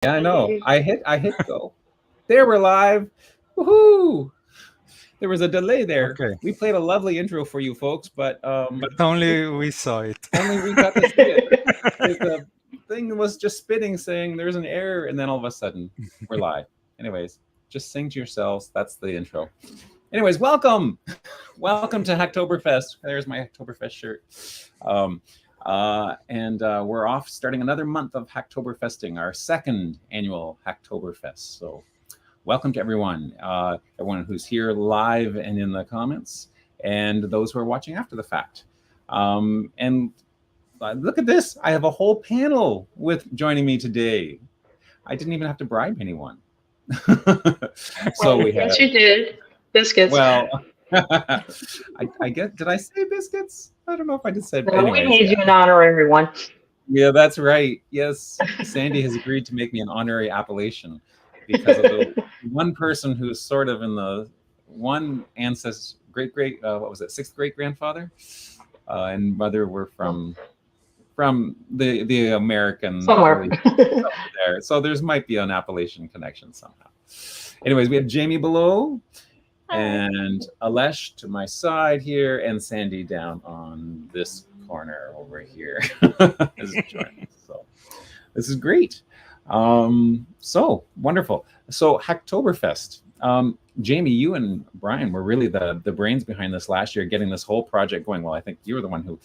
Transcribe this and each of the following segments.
Yeah, I know. I hit go. There, we're live. Woohoo! There was a delay there. Okay, We played a lovely intro for you folks, but but only we saw it. only we got to see it. The thing was just spitting, saying there's an error, and then all of a sudden we're live. Anyways, just sing to yourselves. That's the intro. Anyways, welcome, welcome to Hacktoberfest. There's my Hacktoberfest shirt. We're off starting another month of Hacktoberfesting, our second annual Hacktoberfest. So welcome to everyone, everyone who's here live and in the comments, and those who are watching after the fact. Look at this. I have a whole panel with joining me today. I didn't even have to bribe anyone. Yes, you did. Biscuits. Well, I get. Did I say biscuits? I don't know if I did say. No, we made you an honorary one. Yeah, that's right. Yes, Sandy has agreed to make me an honorary appellation because of the one person who's sort of in the one ancestor, what was it, sixth great grandfather, and mother were from the American somewhere there. So there's might be an Appalachian connection somehow. Anyways, we have Jamie below, and Alesh to my side here, and Sandy down on this corner over here. So this is great. So wonderful. So Hacktoberfest. Jamie, you and Brian were really the brains behind this last year, getting this whole project going. Well, I think you were the one who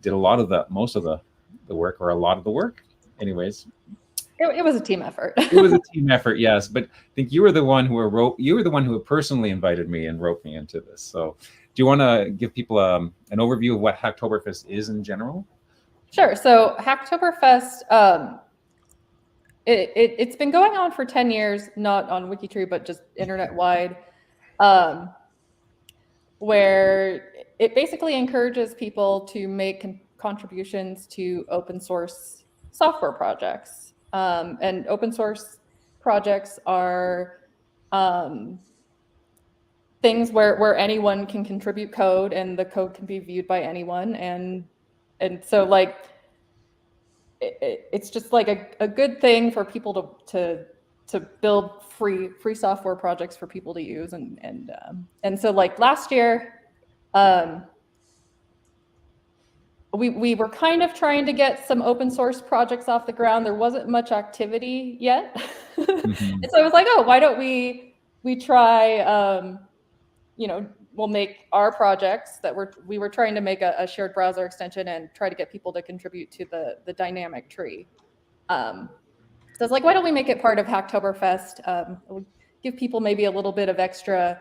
did most of the work, or a lot of the work. Anyways. It was a team effort. It was a team effort, yes. But I think you were the one who personally invited me and roped me into this. So do you want to give people an overview of what Hacktoberfest is in general? Sure. So Hacktoberfest, it's been going on for 10 years, not on WikiTree, but just internet-wide, where it basically encourages people to make contributions to open source software projects. And open source projects are things where anyone can contribute code, and the code can be viewed by anyone. And so like it's just like a good thing for people to build free software projects for people to use. And so like last year, we were kind of trying to get some open source projects off the ground. There wasn't much activity yet. Mm-hmm. And so I was like, oh, why don't we try, we'll make our projects that we were trying to make a shared browser extension and try to get people to contribute to the dynamic tree. So it's like, why don't we make it part of Hacktoberfest? We'll give people maybe a little bit of extra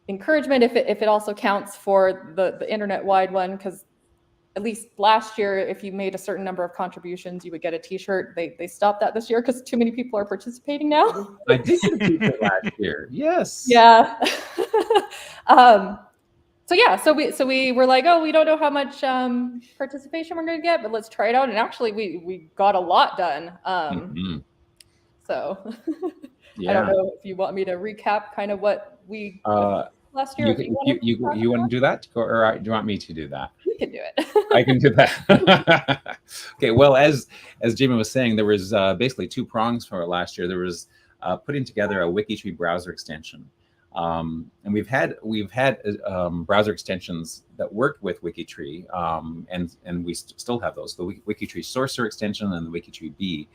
encouragement if it also counts for the internet-wide one, because at least last year, if you made a certain number of contributions, you would get a T-shirt. They stopped that this year because too many people are participating now. I did get a T-shirt last year. Yes. Yeah. So we were like, oh, we don't know how much participation we're going to get, but let's try it out. And actually, we got a lot done. So yeah. I don't know if you want me to recap kind of what we. Last year, you want to do that, or do you want me to do that? You can do it. I can do that. Okay. Well, as Jamie was saying, there was basically two prongs for it last year. There was putting together a WikiTree browser extension, and we've had browser extensions that worked with WikiTree, and we still have those: the WikiTree Sorcerer extension and the WikiTree B.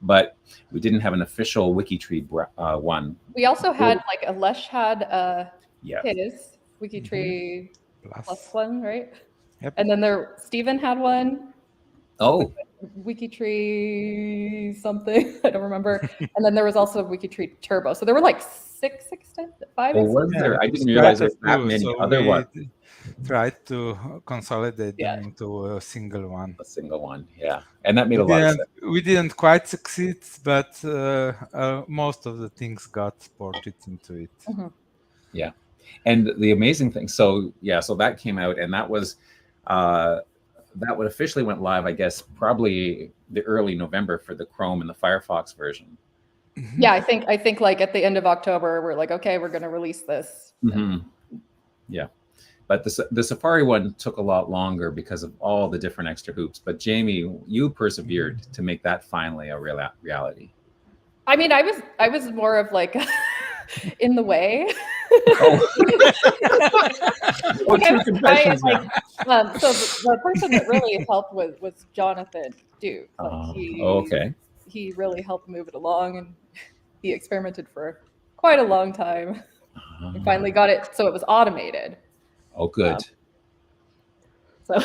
But we didn't have an official WikiTree one. We also had Alesh had. His WikiTree plus one, right? Yep. And then Stephen had one. Oh. WikiTree something, I don't remember. And then there was also WikiTree Turbo. So there were like 5 was there? I didn't realize there were that many other ones. Tried to consolidate them into a single one. A single one, yeah. And that made a lot of sense. We didn't quite succeed, but most of the things got ported into it. Mm-hmm. Yeah. And the amazing thing, so that came out, and that was that would officially went live, I guess, probably the early November for the Chrome and the Firefox version. Yeah, I think like at the end of October, we're like, okay, we're going to release this. Mm-hmm. Yeah, but the Safari one took a lot longer because of all the different extra hoops. But Jamie, you persevered to make that finally a reality. I mean, I was more of like in the way. Oh, true confessions now. So the person that really helped was Jonathan Duke. Like Okay. he really helped move it along, and he experimented for quite a long time, and finally got it so it was automated. Oh, good. So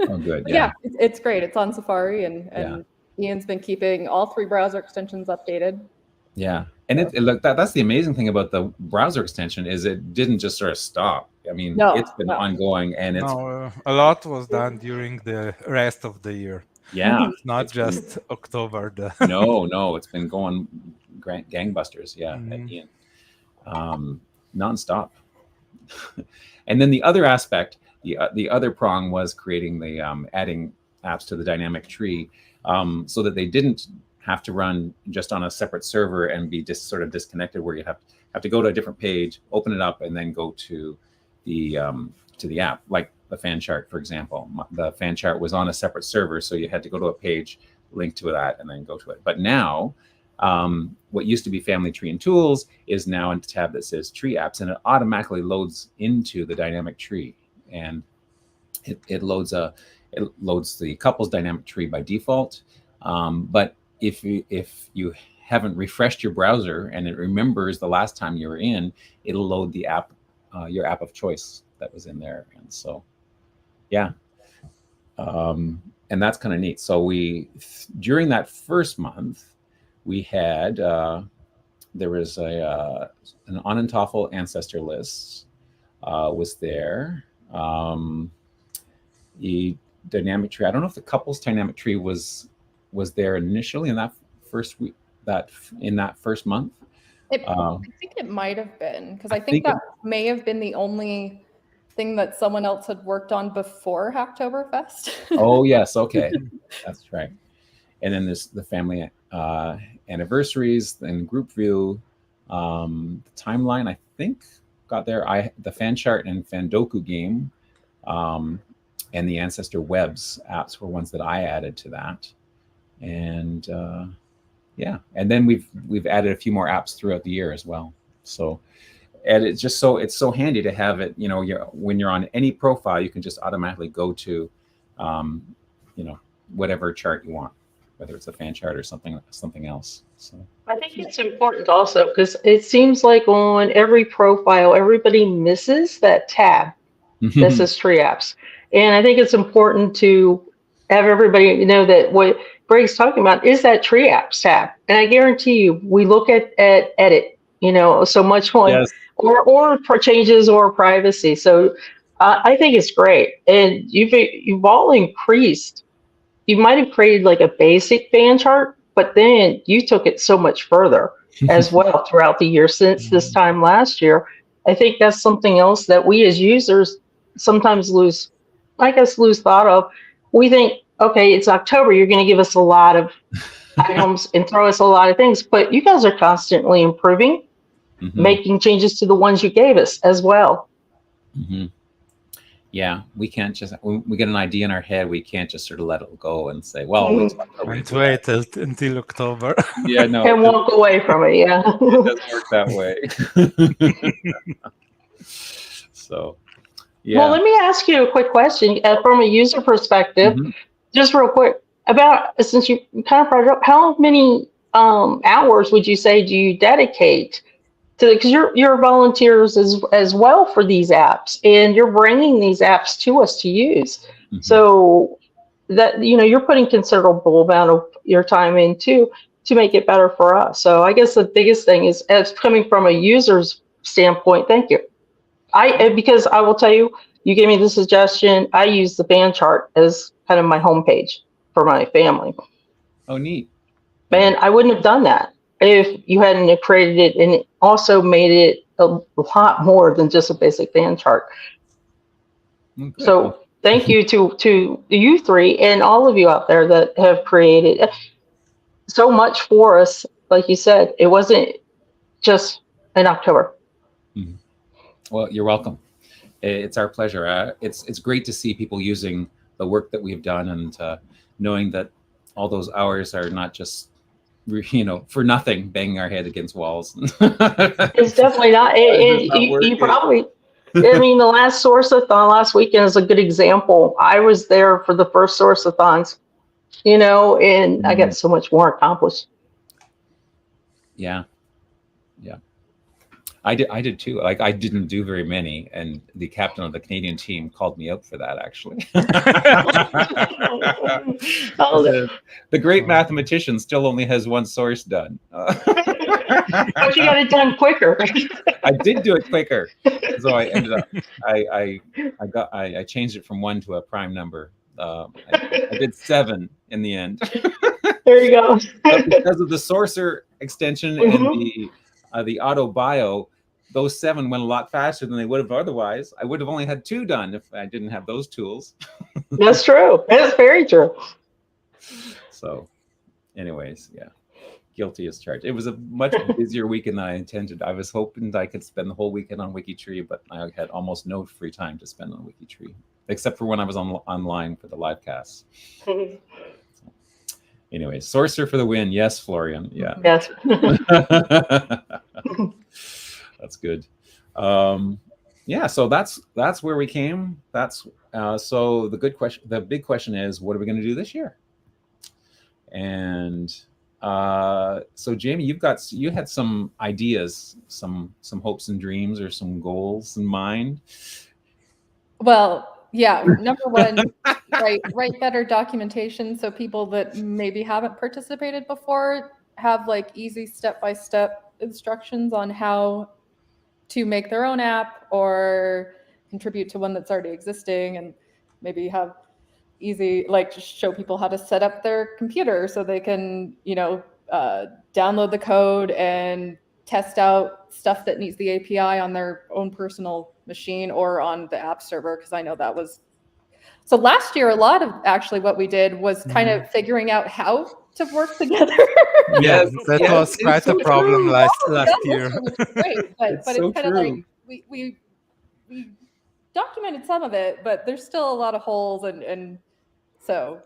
Oh, good. But Yeah. it's great. It's on Safari, and Yeah. Ian's been keeping all 3 browser extensions updated. Yeah. And look, that's the amazing thing about the browser extension is it didn't just sort of stop. I mean, it's been ongoing, and it's a lot was done during the rest of the year. yeah, It's not just October. no, it's been going gangbusters. Yeah, Mhm. Ian, nonstop. And then the other aspect, the other prong was creating the adding apps to the dynamic tree, so that they didn't have to run just on a separate server and be just sort of disconnected, where you have to go to a different page, open it up, and then go to the app. Like the fan chart, for example, the fan chart was on a separate server, so you had to go to a page, link to that, and then go to it. But now, what used to be Family Tree and Tools is now in a tab that says Tree Apps, and it automatically loads into the dynamic tree, and it loads the couples dynamic tree by default. But if you haven't refreshed your browser and it remembers the last time you were in, it'll load the app, your app of choice that was in there. And so, yeah. And that's kind of neat. So during that first month, we had, there was an Onondaga ancestor list was there. The dynamic tree, I don't know if the couples dynamic tree was there initially in that first week, in that first month. I think it might have been, because I think that may have been the only thing that someone else had worked on before Hacktoberfest. Oh yes, okay, that's right. And then there's the family anniversaries and group view, the timeline. I think got there. The fan chart and Fandoku game, and the ancestor webs apps were ones that I added to that. And yeah, and then we've added a few more apps throughout the year as well. So, and it's so handy to have it. You know, when you're on any profile, you can just automatically go to, whatever chart you want, whether it's a fan chart or something else. So I think it's important also because it seems like on every profile, everybody misses that tab that says Tree Apps. And I think it's important to have everybody know that what Greg's talking about is that Tree Apps tab. And I guarantee you, we look at edit, so much on, yes, or for changes or privacy. So I think it's great. And you've all increased. You might have created like a basic fan chart, but then you took it so much further as well throughout the year since this time last year. I think that's something else that we as users sometimes lose thought of. We think, okay, it's October, you're going to give us a lot of items and throw us a lot of things, but you guys are constantly improving, making changes to the ones you gave us as well. Yeah, we can't just, when we get an idea in our head, we can't just sort of let it go and say, well, wait until October. Yeah, no. And walk away from it, yeah. It doesn't work that way. So, yeah. Well, let me ask you a quick question from a user perspective, just real quick, since you kind of brought it up, how many hours would you say do you dedicate to, because you're volunteers as well for these apps, and you're bringing these apps to us to use. So that, you're putting considerable amount of your time in too to make it better for us. So I guess the biggest thing is, as coming from a user's standpoint, thank you. Because I will tell you, you gave me the suggestion. I use the fan chart as kind of my homepage for my family. Oh, neat. And I wouldn't have done that if you hadn't created it and also made it a lot more than just a basic fan chart. Okay. So thank you to you three and all of you out there that have created so much for us. Like you said, it wasn't just in October. Well, you're welcome. It's our pleasure. It's great to see people using the work that we've done, and knowing that all those hours are not just for nothing, banging our head against walls. It's definitely not. You probably, I mean, the last Source-a-thon last weekend is a good example. I was there for the first Source-a-thons, and I got so much more accomplished. Yeah. I did too. Like, I didn't do very many, and the captain of the Canadian team called me out for that, actually. The great mathematician still only has one source done. But you got it done quicker. I did do it quicker, so I ended up. I changed it from 1 to a prime number. I did 7 in the end. There you go. But because of the Sorcerer extension and the auto bio, those 7 went a lot faster than they would have otherwise. I would have only had 2 done if I didn't have those tools. That's true. That's very true. So, anyways, yeah, guilty as charged. It was a much busier weekend than I intended. I was hoping that I could spend the whole weekend on WikiTree, but I had almost no free time to spend on WikiTree, except for when I was online for the LiveCasts. Anyway, Sorcerer for the win. Yes, Florian. Yeah. Yes. That's good. Yeah, so that's where we came. That's so the big question is, what are we going to do this year? And so Jamie, you had some ideas, some hopes and dreams, or some goals in mind. Well, yeah, number one, write better documentation so people that maybe haven't participated before have like easy step-by-step instructions on how to make their own app or contribute to one that's already existing, and maybe have easy, like, just show people how to set up their computer so they can, download the code and test out stuff that needs the API on their own personal machine or on the app server. Because I know that was, so last year, a lot of actually what we did was kind of figuring out how to work together. Yes, that was quite a problem last year. Great, but it's kind of like we documented some of it, but there's still a lot of holes, and so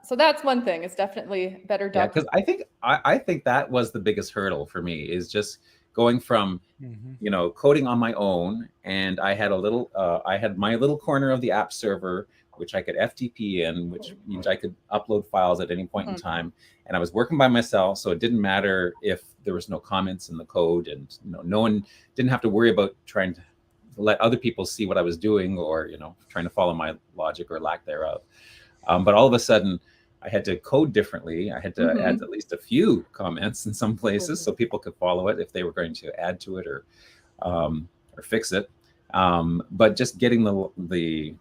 so that's one thing. It's definitely better documentation. Yeah, because I think that was the biggest hurdle for me, is just going from coding on my own, and I had I had my little corner of the app server, which I could FTP in, which means I could upload files at any point in time. And I was working by myself, so it didn't matter if there was no comments in the code, and no one didn't have to worry about trying to let other people see what I was doing, or trying to follow my logic or lack thereof. But all of a sudden, I had to code differently. I had to add at least a few comments in some places so people could follow it if they were going to add to it or fix it. But just getting the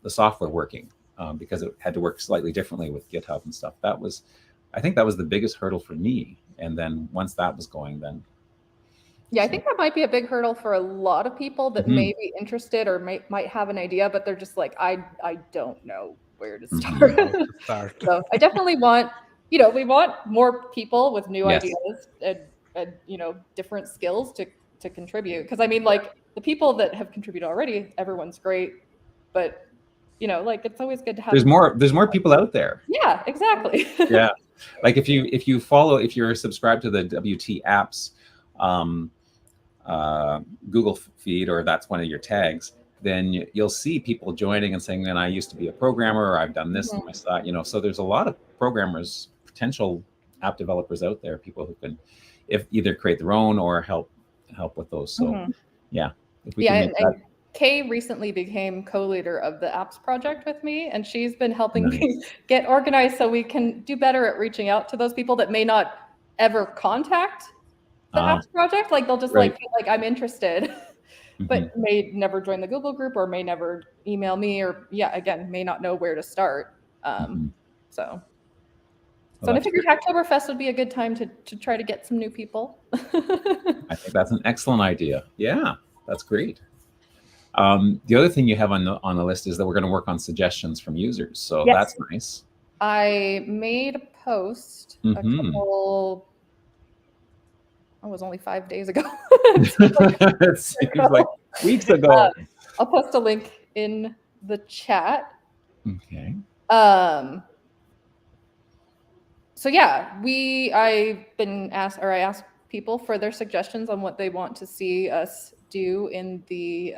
software working, because it had to work slightly differently with GitHub and stuff. I think that was the biggest hurdle for me. And then once that was going, then. Yeah, I think that might be a big hurdle for a lot of people that may be interested or might have an idea, but they're just like, I don't know where to start. So I definitely want, we want more people with new ideas and different skills to contribute. Because I mean, like, the people that have contributed already, everyone's great, but it's always good to have. There's more people out there. Yeah, exactly. Yeah, like if you're subscribed to the WT Apps Google feed, or that's one of your tags, then you'll see people joining and saying, "Man, I used to be a programmer, or I've done this on my side." So there's a lot of programmers, potential app developers out there, people who can either create their own or help with those. So yeah, if we can make that. Kay recently became co-leader of the apps project with me, and she's been helping me get organized so we can do better at reaching out to those people that may not ever contact the apps project. Like, they'll just feel like I'm interested, but may never join the Google group, or may never email me, or again, may not know where to start. So I figured Hacktoberfest would be a good time to try to get some new people. I think that's an excellent idea. Yeah, that's great. The other thing you have on the list is that we're going to work on suggestions from users. So that's nice. I made a post a couple, it was only 5 days ago. It seems like weeks ago. I'll post a link in the chat. Okay. So So yeah, I asked people for their suggestions on what they want to see us do in the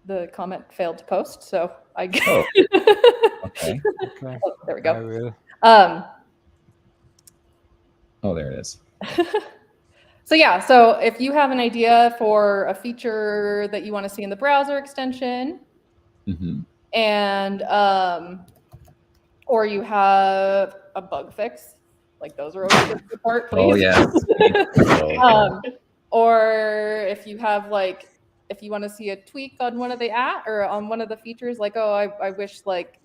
the comment failed to post, so I guess. Oh, okay. Okay. Oh, there we I go. will. Oh, there it is. So yeah, so if you have an idea for a feature that you want to see in the browser extension, and or you have a bug fix, like those are always good to report, please. Oh yes. Or if you have if you want to see a tweak on one of the on one of the features, like, oh, I wish like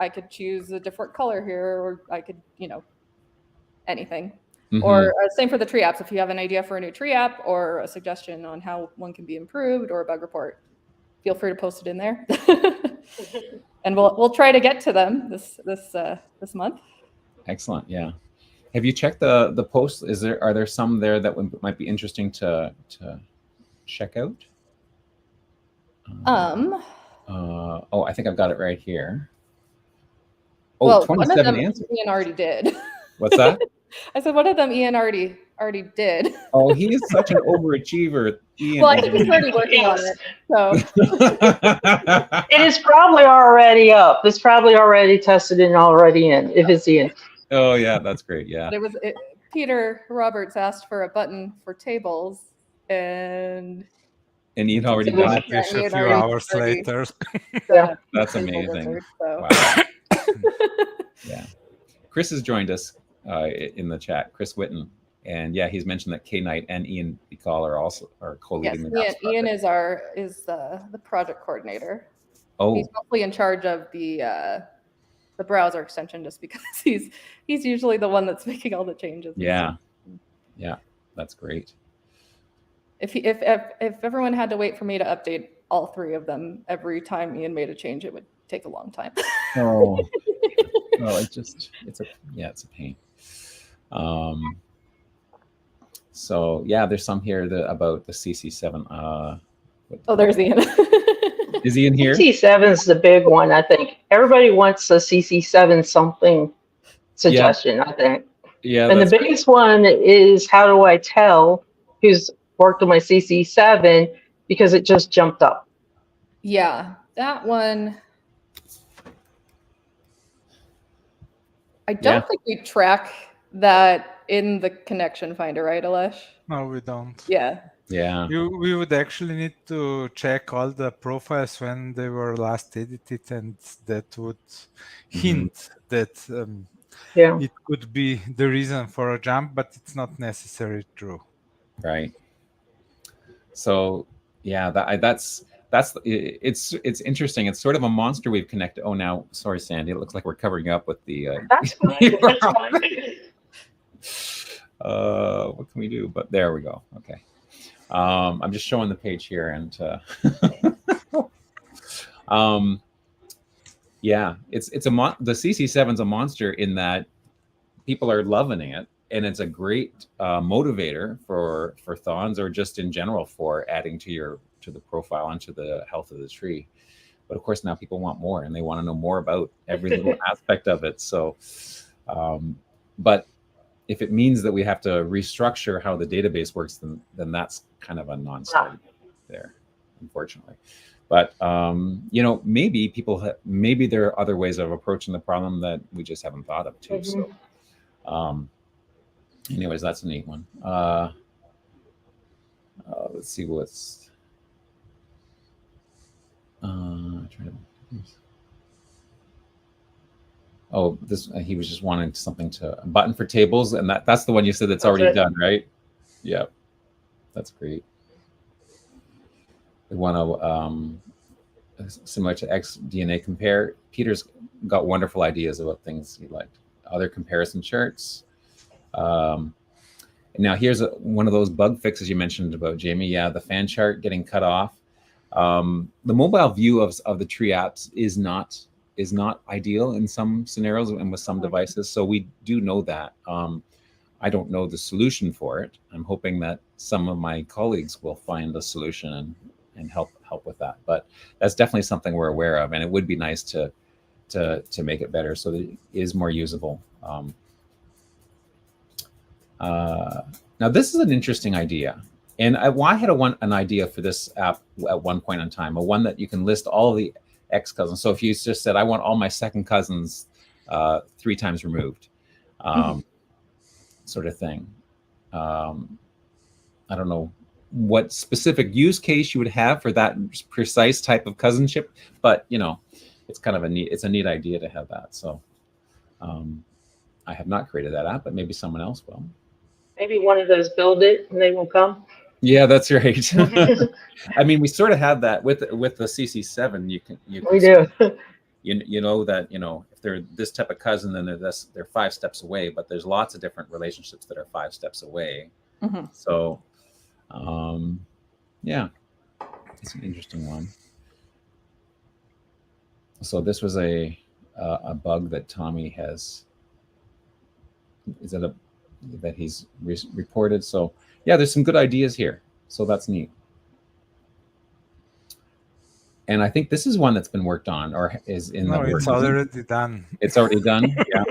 I could choose a different color here, or I could, anything. Or same for the tree apps. If you have an idea for a new tree app or a suggestion on how one can be improved or a bug report, feel free to post it in there. And we'll try to get to them this month. Excellent. Yeah. Have you checked the posts? Are there some there that might be interesting to check out? Oh, I think I've got it right here. Oh, well, 27 one of them answers. Ian already did. What's that? I said one of them Ian already did. Oh, he is such an overachiever. Ian, well, I think he's already working on it. So It is probably already up. It's probably already tested and already in, if it's Ian. Oh yeah, that's great. Yeah. But Peter Roberts asked for a button for tables, and Ian already done it. A few hours later. Yeah. That's amazing. Wizard, so. Wow. Yeah. Chris has joined us in the chat, Chris Witten. And yeah, he's mentioned that Kay Knight and Ian Bicall are co-leading the Yes, Ian is the project coordinator. Oh. He's mostly in charge of the browser extension, just because he's usually the one that's making all the changes. Yeah. Yeah, that's great. If everyone had to wait for me to update all three of them every time Ian made a change, it would take a long time. Oh. Well, it's a pain. So yeah, there's some here about the CC7. There's Ian. Is Ian here? CC7 is the big one, I think. Everybody wants a CC7 something suggestion, I think. Yeah. And the biggest one is, how do I tell who's worked on my CC7, because it just jumped up. Yeah, that one. I don't think we track that in the connection finder, right, Alesh? No, we don't. Yeah. Yeah. We would actually need to check all the profiles when they were last edited, and that would hint that it could be the reason for a jump, but it's not necessarily true. Right. So yeah, it's interesting. It's sort of a monster we've connected. Oh, now, sorry, Sandy. It looks like we're covering up with the. That's fine. That's fine. What can we do? But there we go. Okay. I'm just showing the page here, and yeah, the CC7's a monster in that people are loving it, and it's a great motivator for thorns, or just in general for adding to the profile and to the health of the tree. But of course, now people want more, and they want to know more about every little aspect of it. So, but if it means that we have to restructure how the database works, then that's kind of a non-starter there, unfortunately. But maybe there are other ways of approaching the problem that we just haven't thought of too. So, anyways, that's a neat one. Let's see what's. He was just wanting a button for tables, and that's the one you said that's already done, right? Yeah, that's great. We want to similar to XDNA compare. Peter's got wonderful ideas about things he liked. Other comparison charts. Now here's one of those bug fixes you mentioned about, Jamie. Yeah, the fan chart getting cut off. The mobile view of the tree apps is not ideal in some scenarios and with some devices. So we do know that. I don't know the solution for it. I'm hoping that some of my colleagues will find a solution and help with that. But that's definitely something we're aware of, and it would be nice to to make it better so that it is more usable. Now this is an interesting idea, and I had an idea for this app at one point in time, one that you can list all of the ex-cousins. So if you just said, I want all my second cousins 3 times removed, sort of thing. I don't know what specific use case you would have for that precise type of cousinship, but you know, it's kind of a neat idea to have that. So I have not created that app, but maybe someone else will. Maybe one of those build it and they will come. Yeah, that's right. I mean, we sort of have that with the CC7. You can We do. You know that, you know, if they're this type of cousin, then they're 5 steps away, but there's lots of different relationships that are 5 steps away. So yeah, it's an interesting one. So this was a bug that Tommy has, that he's reported. So yeah, there's some good ideas here. So that's neat. And I think this is one that's been worked on, or is in the works. It's already done. It's already done. Yeah.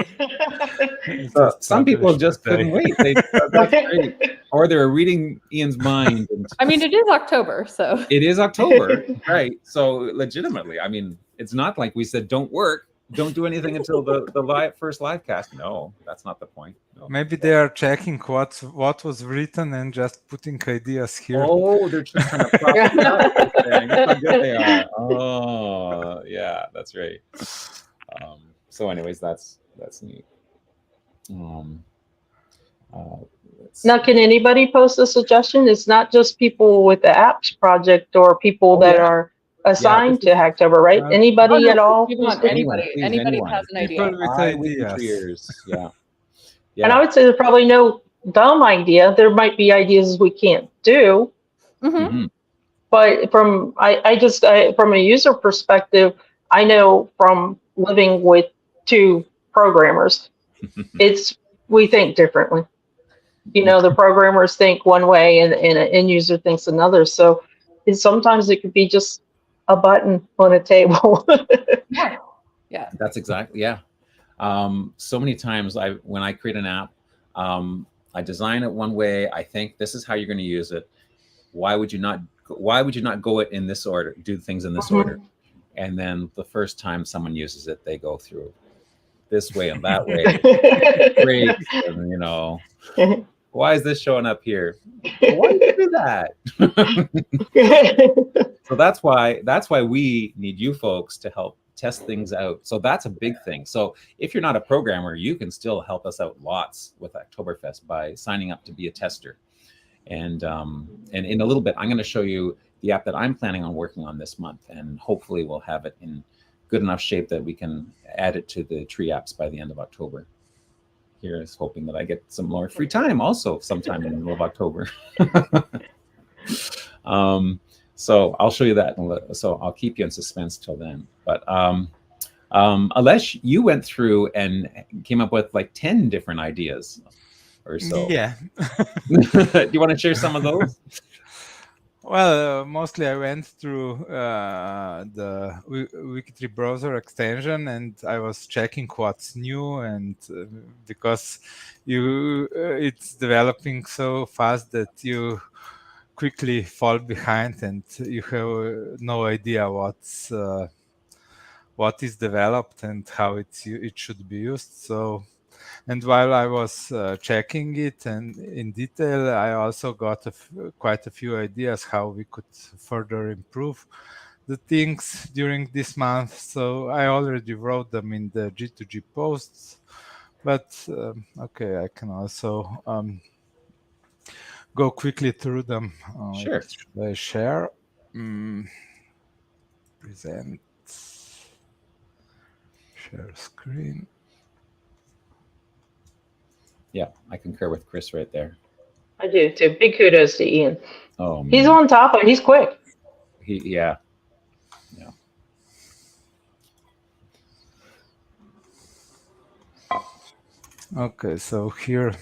So some people just couldn't wait. That's great. Or they're reading Ian's mind. I mean, it is October, so. It is October, right? So legitimately, I mean, it's not like we said don't work, don't do anything until the first live cast. No, that's not the point. No. Maybe they are checking what was written and just putting ideas here. Oh, they're just trying to prop it up. That's how good they are. Oh, yeah, that's right. So, anyways, that's neat. Now, can anybody post a suggestion? It's not just people with the apps project or people that are assigned to Hacktober, right? Anybody at all? Anybody that has an idea. People with ideas. Yeah. And I would say there's probably no dumb idea. There might be ideas we can't do. But from from a user perspective, I know from living with 2 programmers, we think differently. You know, the programmers think one way and an end user thinks another. So sometimes it could be just a button on a table. Yeah. That's exactly, yeah. So many times when I create an app, I design it one way. I think this is how you're going to use it. Why would you not go it in this order, do things in this order? And then the first time someone uses it, they go through this way and that way. Great. And, you know, why is this showing up here? Why did you do that? So that's why we need you folks to help test things out. So that's a big thing. So if you're not a programmer, you can still help us out lots with Hacktoberfest by signing up to be a tester. And in a little bit, I'm going to show you the app that I'm planning on working on this month, and hopefully we'll have it in good enough shape that we can add it to the tree apps by the end of October. Here is hoping that I get some more free time also sometime in the middle of October. So I'll show you that. So I'll keep you in suspense till then. But Alesh, you went through and came up with like 10 different ideas or so. Yeah. Do you want to share some of those? Well, mostly I went through the WikiTree browser extension, and I was checking what's new, and because it's developing so fast that you quickly fall behind, and you have no idea what is developed and how it should be used. So. And while I was checking it and in detail, I also got quite a few ideas how we could further improve the things during this month. So I already wrote them in the G2G posts, but okay, I can also go quickly through them. Sure. Should I share? Present. Share screen. Yeah, I concur with Chris right there. I do too. Big kudos to Ian. Oh, man. He's on top of it. He's quick. Yeah. Okay, so here,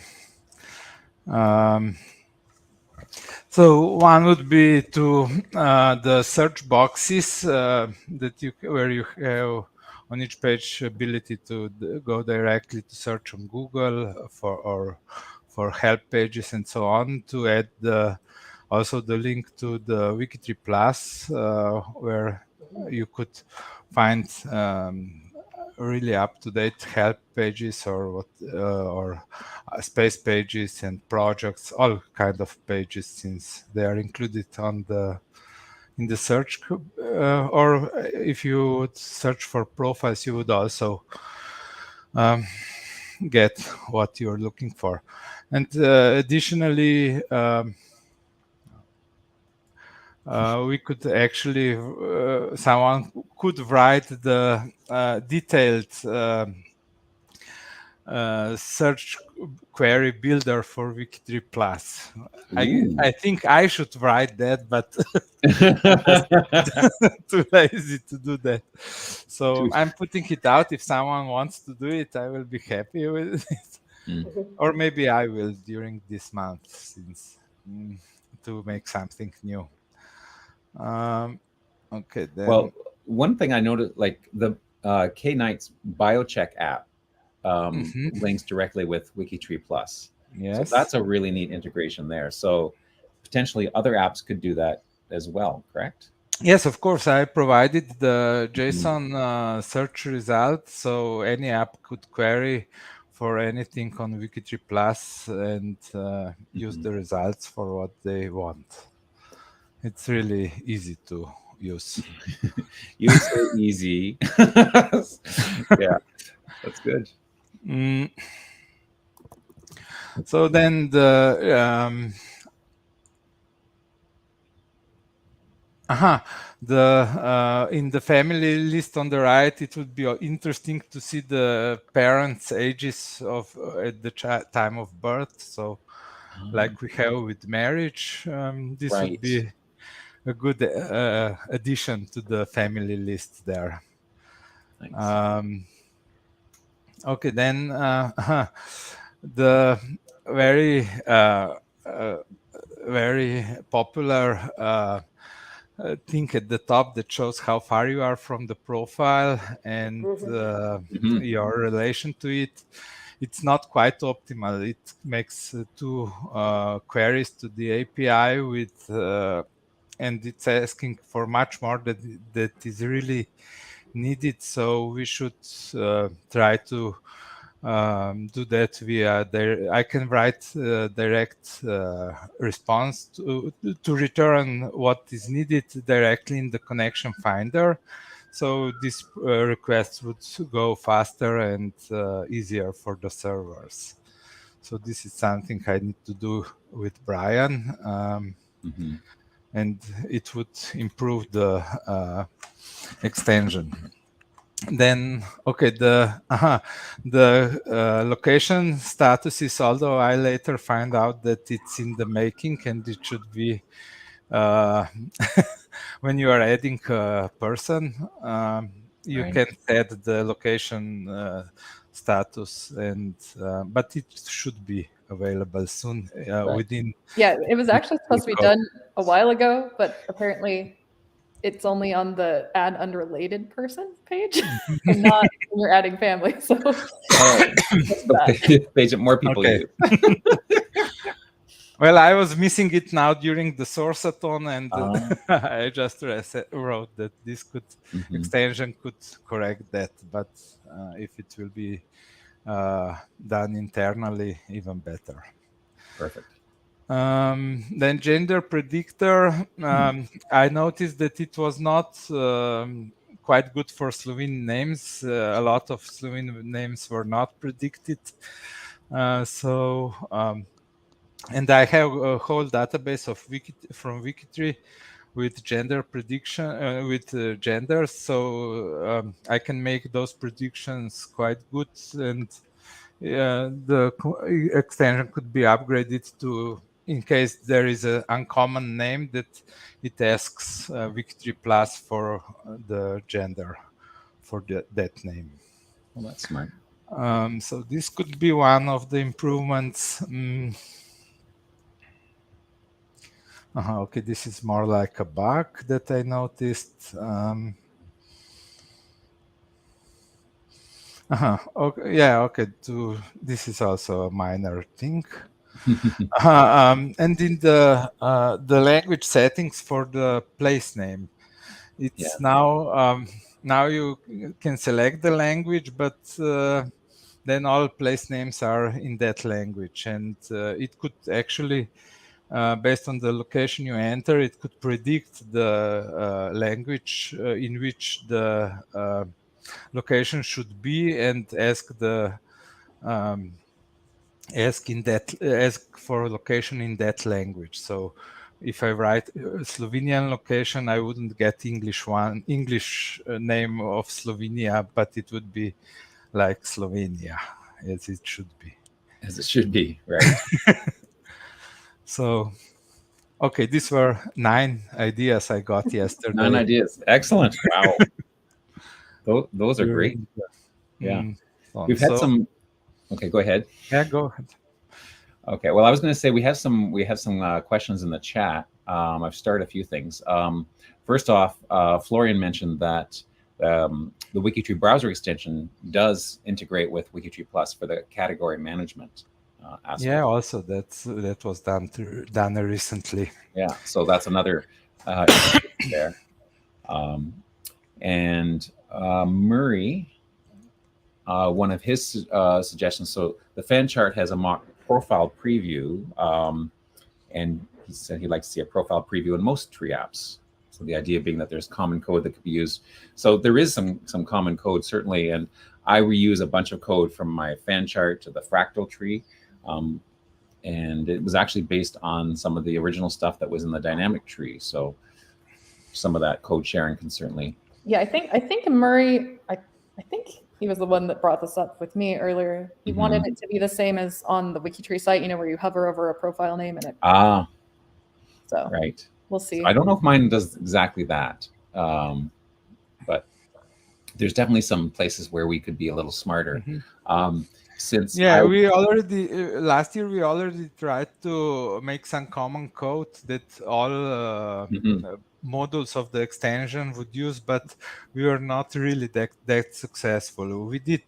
so one would be to the search boxes where you have on each page ability to go directly to search on Google for help pages and so on, to add also the link to the WikiTree Plus, where you could find really up-to-date help pages or space pages and projects, all kind of pages, since they are included in the search. Or if you would search for profiles, you would also get what you're looking for. And additionally, we could actually, someone could write the detailed search query builder for WikiTree Plus. I think I should write that, but too lazy to do that. So I'm putting it out. If someone wants to do it, I will be happy with it. Or maybe I will during this month, since to make something new. Okay, then. Well, one thing I noticed, like the K-Knight's BioCheck app links directly with WikiTree Plus. Yes. So that's a really neat integration there. So potentially other apps could do that as well, correct? Yes, of course. I provided the JSON search result, so any app could query for anything on WikiTree Plus and use the results for what they want. It's really easy to use. You say easy. Yeah, that's good. So then the in the family list on the right, it would be interesting to see the parents' ages of at the time of birth. So, like we have with marriage, this would be a good addition to the family list there. Thanks. Okay, then the very very popular thing at the top that shows how far you are from the profile and your relation to it. It's not quite optimal. It makes two queries to the API with, and it's asking for much more that is really needed. So we should try to do that via I can write direct response to return what is needed directly in the connection finder. So this request would go faster and easier for the servers. So this is something I need to do with Brian, and it would improve the extension. Then, okay, the location status is, although I later find out that it's in the making and it should be when you are adding a person, you can add the location status, and but it should be available soon within. Yeah, it was actually supposed to be done a while ago, but apparently it's only on the add unrelated person page and not when you're adding family. So page that more people use. Well, I was missing it now during the sourceathon, and I just wrote that this extension could correct that, but if it will be done internally, even better. Perfect. Then gender predictor, I noticed that it was not quite good for Slovene names. A lot of Slovene names were not predicted. And I have a whole database of from WikiTree with gender prediction, with genders. So I can make those predictions quite good, and the extension could be upgraded to, in case there is an uncommon name, that it asks WikiTree Plus for the gender for that name. Well, that's smart. So this could be one of the improvements. Okay, this is more like a bug that I noticed. Okay. Yeah. Okay. This is also a minor thing. And in the language settings for the place name, it's now you can select the language, but then all place names are in that language, and it could actually, based on the location you enter, it could predict the language in which the location should be, and ask for a location in that language. So if I write Slovenian location, I wouldn't get English name of Slovenia, but it would be like Slovenia, as it should be. As it should be, right? So, okay, these were 9 ideas I got yesterday. 9 ideas. Excellent. Wow. Those are great. Yeah. We've had some. Okay, go ahead. Yeah, go ahead. Okay. Well, I was going to say we have some questions in the chat. I've started a few things. First off, Florian mentioned that the WikiTree browser extension does integrate with WikiTree Plus for the category management aspect. Yeah, also that was done recently. Yeah, so that's another there. And Murray, one of his suggestions. So the fan chart has a mock profile preview, and he said he'd like to see a profile preview in most tree apps. So the idea being that there's common code that could be used. So there is some common code, certainly, and I reuse a bunch of code from my fan chart to the fractal tree. And it was actually based on some of the original stuff that was in the dynamic tree. So some of that code sharing can certainly. Yeah, I think Murray, I think he was the one that brought this up with me earlier. He wanted it to be the same as on the WikiTree site, where you hover over a profile name and it. So right. We'll see. So I don't know if mine does exactly that, but there's definitely some places where we could be a little smarter. Since we already last year we already tried to make some common code that all modules of the extension would use, but we were not really that successful. We did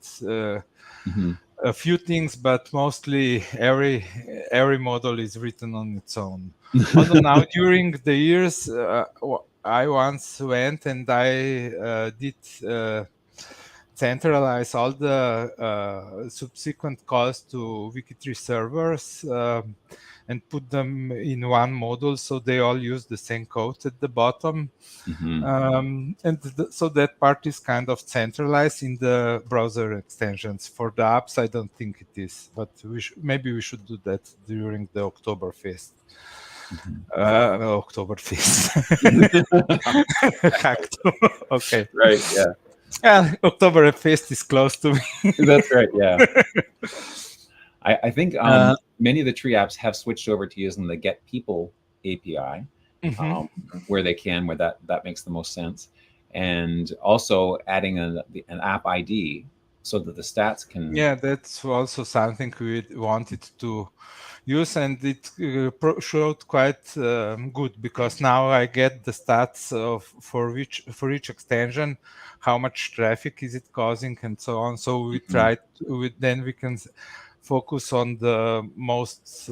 a few things, but mostly every module is written on its own. Although now during the years, I once went and I did centralize all the subsequent calls to WikiTree servers and put them in one module, so they all use the same code at the bottom. So that part is kind of centralized in the browser extensions. For the apps, I don't think it is, but maybe we should do that during the Oktoberfest. Oktoberfest. Okay. Right, yeah. Oktoberfest is close to me. That's right, yeah. I think many of the tree apps have switched over to using the Get People API, where they can, where that makes the most sense. And also adding an app ID so that the stats can... Yeah, that's also something we wanted to use, and it showed quite good, because now I get the stats for each extension, how much traffic is it causing, and so on. So we tried, then we can focus on the most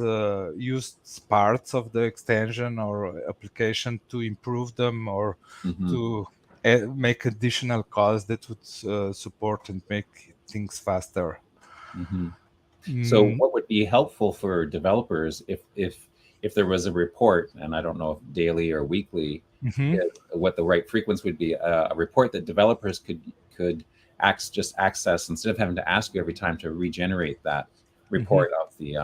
used parts of the extension or application to improve them, or to make additional calls that would support and make things faster. So what would be helpful for developers if there was a report, and I don't know if daily or weekly, what the right frequency would be, a report that developers could just access instead of having to ask you every time to regenerate that report of the...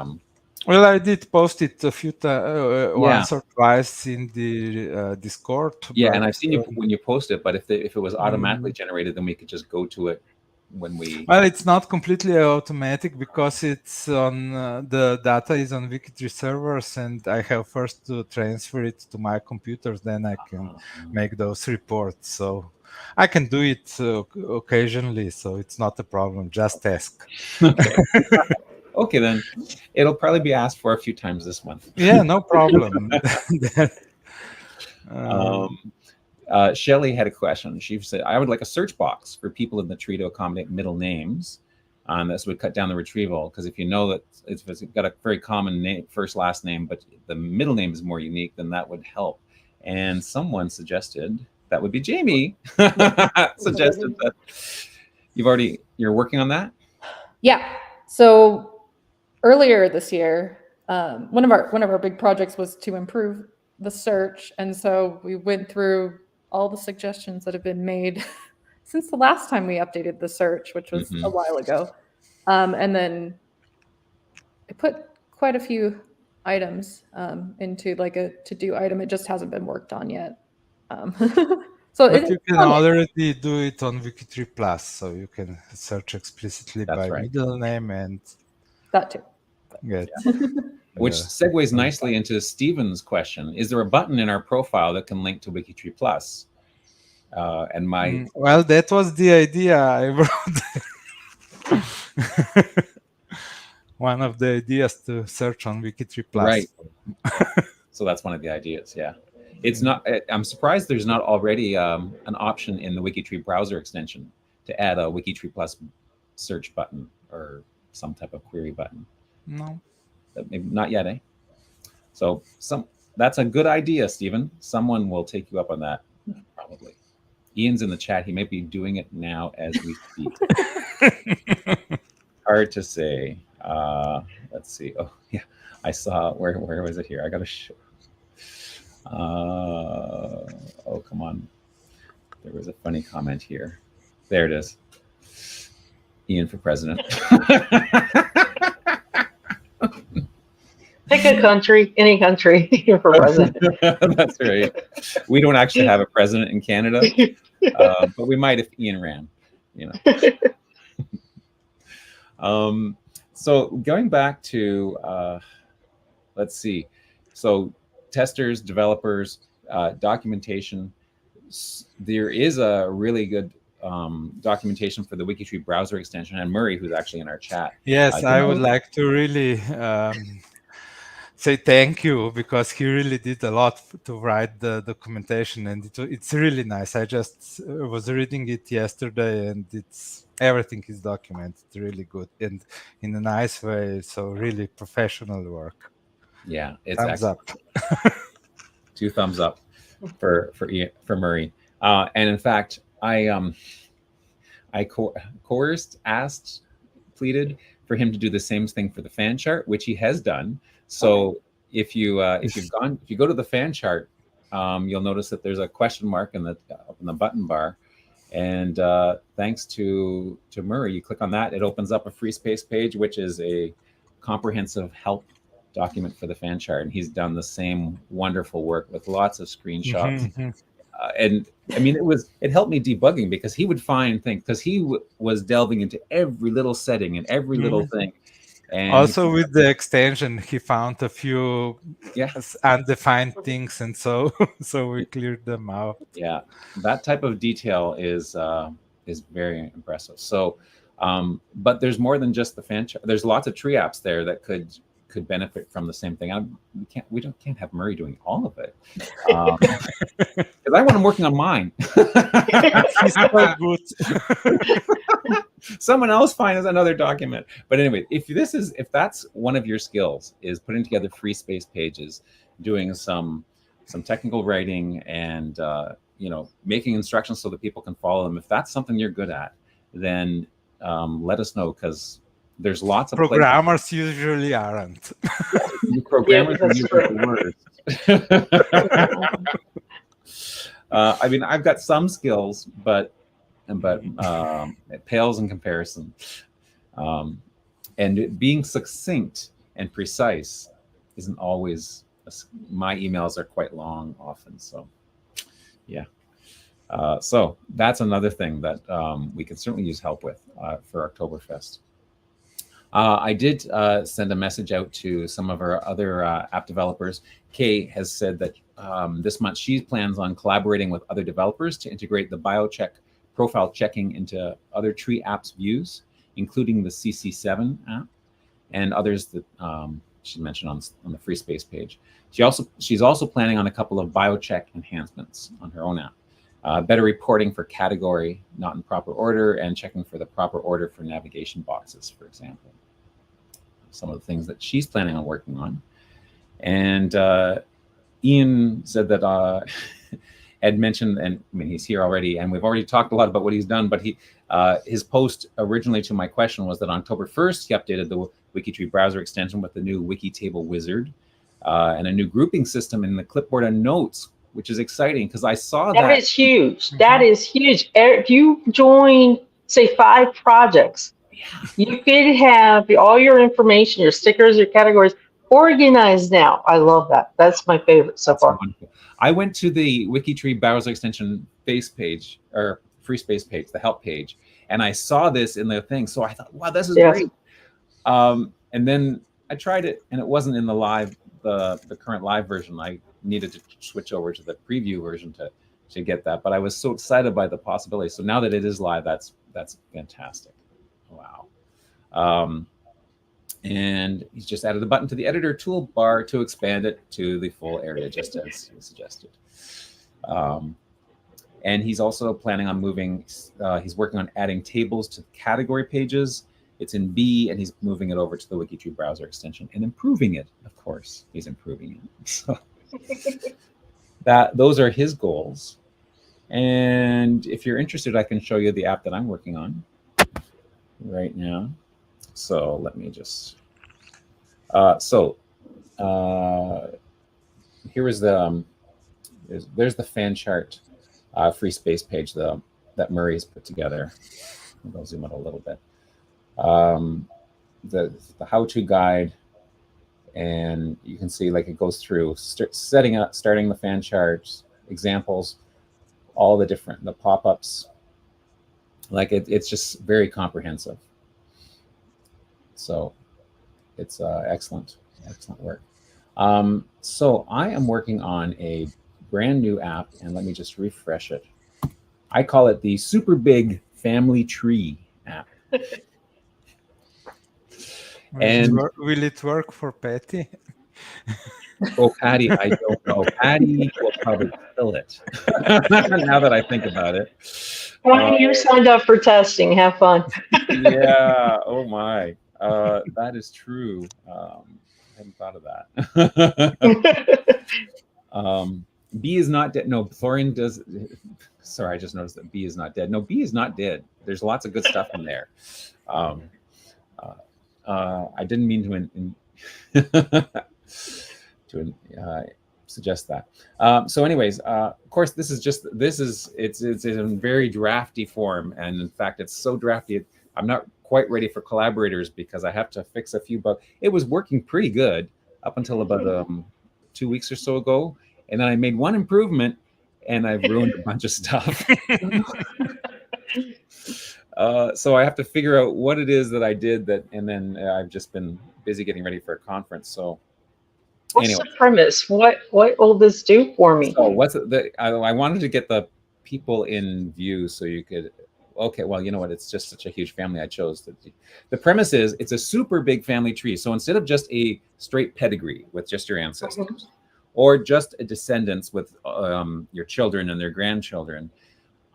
Well, I did post it a few times, once or twice in the Discord. Yeah, and I've seen you when you post it, but if it was automatically generated, then we could just go to it when we... Well, it's not completely automatic, because it's on the data is on WikiTree servers, and I have first to transfer it to my computers, then I can make those reports. So I can do it occasionally, so it's not a problem. Just ask. Okay. Okay, then it'll probably be asked for a few times this month. Yeah, no problem. Shelley had a question. She said, I would like a search box for people in the tree to accommodate middle names. This would cut down the retrieval, because if you know that it's got a very common name, first, last name, but the middle name is more unique, then that would help. And someone suggested, that would be Jamie, suggested that you're working on that? Yeah. So earlier this year, one of our big projects was to improve the search. And so we went through all the suggestions that have been made since the last time we updated the search, which was a while ago. And then I put quite a few items into like a to-do item. It just hasn't been worked on yet. But you can already do it on WikiTree Plus, so you can search explicitly by middle name and that too. Which segues nicely into Stephen's question. Is there a button in our profile that can link to WikiTree Plus? Well, that was the idea I wrote. One of the ideas to search on WikiTree Plus. Right. So that's one of the ideas, yeah. It's not. I'm surprised there's not already an option in the WikiTree browser extension to add a WikiTree Plus search button or some type of query button. No. Maybe not yet, eh? So that's a good idea, Stephen. Someone will take you up on that, probably. Ian's in the chat. He might be doing it now as we speak. Hard to say. Let's see. Oh, yeah. I saw, where was it here? I got to show. Oh, come on. There was a funny comment here. There it is. Ian for president. Pick a country, any country for president. That's right. We don't actually have a president in Canada, but we might if Ian ran, you know. So going back to, let's see. So testers, developers, documentation. There is a really good documentation for the WikiTree browser extension, and Murray, who's actually in our chat. Yes, I would like to really say thank you, because he really did a lot to write the documentation, and it's really nice. I just was reading it yesterday, and everything is documented really good and in a nice way. So really professional work. Yeah, it's thumbs up. 2 thumbs up for Murray. And in fact, I pleaded for him to do the same thing for the fan chart, which he has done. So if you go to the fan chart, you'll notice that there's a question mark in the button bar, and thanks to Murray, you click on that, it opens up a free space page, which is a comprehensive help document for the fan chart, and he's done the same wonderful work with lots of screenshots. And I mean, it helped me debugging, because he would find things, because he was delving into every little setting and every little thing. And also with the extension, he found a few undefined things, and so we cleared them out. Yeah, that type of detail is very impressive. So, but there's more than just the fan chart. There's lots of tree apps there that could benefit from the same thing. We can't have Murray doing all of it, because I want him working on mine. He's so good. Someone else finds another document. But anyway, if that's one of your skills, is putting together free space pages, doing some technical writing, and making instructions so that people can follow them. If that's something you're good at, then let us know, because there's lots of programmers usually aren't. Programmers are usually the worst. I mean, I've got some skills, but it pales in comparison. And being succinct and precise isn't always. My emails are quite long often, so yeah. So that's another thing that we can certainly use help with for Hacktoberfest. I did send a message out to some of our other app developers. Kay has said that this month she plans on collaborating with other developers to integrate the biocheck profile checking into other tree apps views, including the CC7 app and others that she mentioned on the free space page. She's also planning on a couple of biocheck enhancements on her own app. better reporting for category not in proper order, and checking for the proper order for navigation boxes, for example. Some of the things that she's planning on working on. And Ian said that Ed mentioned, and I mean, he's here already, and we've already talked a lot about what he's done, but his post originally to my question was that on October 1st, he updated the WikiTree browser extension with the new wiki table wizard and a new grouping system in the clipboard and notes, which is exciting because I saw that. That is huge. That is huge. If you join, say, 5 projects, you could have all your information, your stickers, your categories organized now. I love that. That's my favorite so far. Wonderful. I went to the WikiTree browser extension face page, or free space page, the help page, and I saw this in the thing. So I thought, wow, this is great. And then I tried it, and it wasn't in the live, the current live version. I needed to switch over to the preview version to get that. But I was so excited by the possibility. So now that it is live, that's fantastic. Wow. And he's just added a button to the editor toolbar to expand it to the full area, just as he suggested. And he's also planning on moving, he's working on adding tables to category pages. It's in B, and he's moving it over to the WikiTree browser extension and improving it. Of course, he's improving it. So those are his goals. And if you're interested, I can show you the app that I'm working on right now. So let me just, here is the, there's the fan chart free space page that Murray has put together. I'll zoom out a little bit. The how-to guide, and you can see like it goes through starting the fan charts, examples, all the pop-ups. Like it's just very comprehensive. So it's excellent work. So I am working on a brand new app, and let me just refresh it. I call it the Super Big Family Tree app. Will it work for Patty? Oh, Patty, I don't know. Patty will probably kill it. Now that I think about it. Well, you signed up for testing. Have fun. Yeah. Oh my. That is true. I hadn't thought of that. B is not dead. No, Florian does. Sorry, I just noticed that B is not dead. No, B is not dead. There's lots of good stuff in there. I didn't mean to suggest that. So anyways, of course, it's in very drafty form. And in fact, it's so drafty, I'm not quite ready for collaborators because I have to fix a few bugs. It was working pretty good up until about 2 weeks or so ago. And then I made one improvement and I've ruined a bunch of stuff. So I have to figure out what it is that I did and then I've just been busy getting ready for a conference. So what's the premise? What will this do for me? So I wanted to get the people in view so you could, okay, well, you know what? It's just such a huge family. I chose the premise is it's a super big family tree. So instead of just a straight pedigree with just your ancestors or just a descendants with your children and their grandchildren,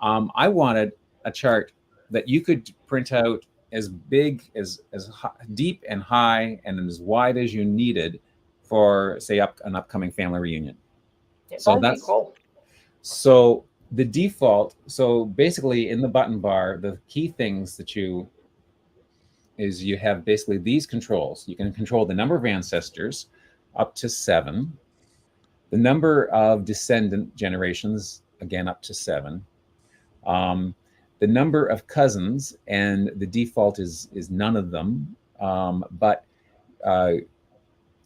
I wanted a chart that you could print out as big, as deep and high and as wide as you needed for, say, an upcoming family reunion. Yeah, so that's cool. So the default, so basically in the button bar, the key things that you have basically these controls. You can control the number of ancestors up to 7, the number of descendant generations, again, up to 7, the number of cousins, and the default is none of them, but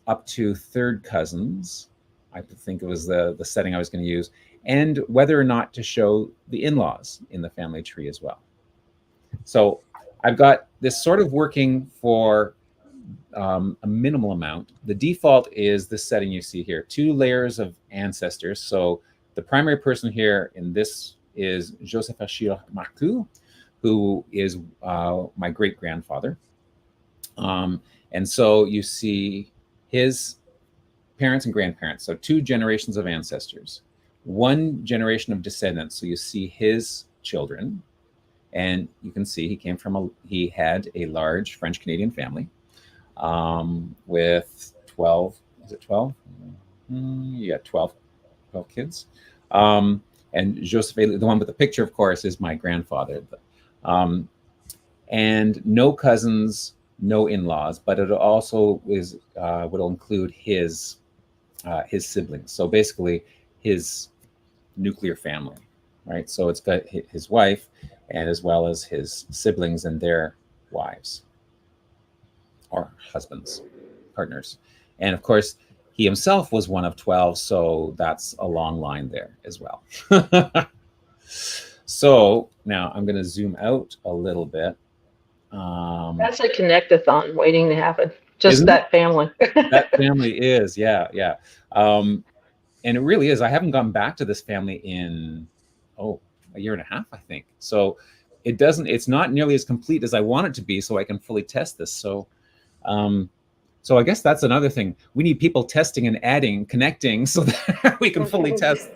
up to 3rd cousins, I think it was the setting I was going to use, and whether or not to show the in-laws in the family tree as well. So I've got this sort of working for a minimal amount. The default is this setting you see here, 2 layers of ancestors. So the primary person here in this is Joseph Achille Marcoux, who is my great-grandfather. And so you see his parents and grandparents, so 2 generations of ancestors. one generation of descendants. So you see his children, and you can see he had a large French Canadian family with 12. Is it 12? Yeah, 12 kids. And Joseph, the one with the picture, of course, is my grandfather. And no cousins, no in-laws, but it also will include his siblings. So basically, his nuclear family, right? So it's got his wife, and as well as his siblings and their wives or husbands, partners. And of course, he himself was one of 12, so that's a long line there as well. So now I'm going to zoom out a little bit. That's a connect-a-thon waiting to happen. Just that family. That family is, yeah. And it really is. I haven't gone back to this family in, a year and a half, I think. So it's not nearly as complete as I want it to be, so I can fully test this. So I guess that's another thing. We need people testing and adding, connecting, so that we can fully test